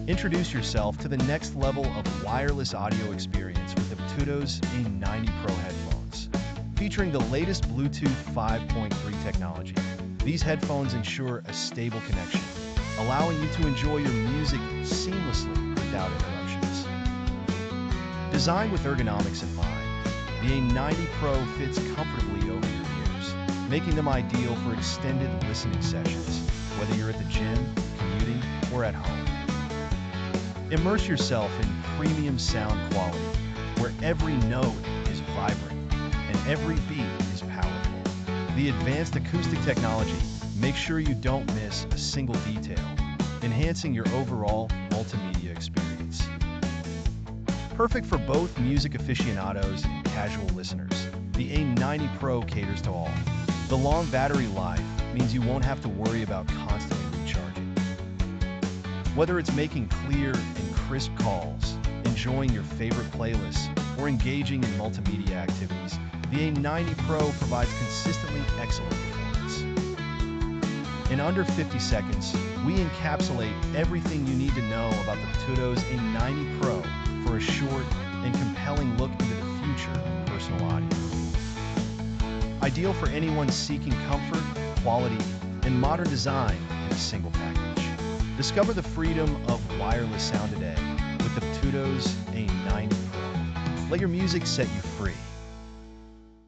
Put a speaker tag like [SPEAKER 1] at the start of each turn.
[SPEAKER 1] Introduce yourself to the next level of wireless audio experience with the Btootos A90 Pro Headphones. Featuring the latest Bluetooth 5.3 technology, these headphones ensure a stable connection, allowing you to enjoy your music seamlessly without interruptions. Designed with ergonomics in mind, the A90 Pro fits comfortably over your ears, making them ideal for extended listening sessions, whether you're at the gym, commuting, or at home. Immerse yourself in premium sound quality, where every note is vibrant and every beat is powerful. The advanced acoustic technology makes sure you don't miss a single detail, enhancing your overall multimedia experience. Perfect for both music aficionados and casual listeners, the A90 Pro caters to all. The long battery life means you won't have to worry about constantly recharging. Whether it's making clear and crisp calls, enjoying your favorite playlists, or engaging in multimedia activities, the A90 Pro provides consistently excellent performance. In under 50 seconds, we encapsulate everything you need to know about the Btootos A90 Pro for a short and compelling look into the future of personal audio. Ideal for anyone seeking comfort, quality, and modern design in a single package. Discover the freedom of wireless sound today with the Btootos A90 Pro. Let your music set you free.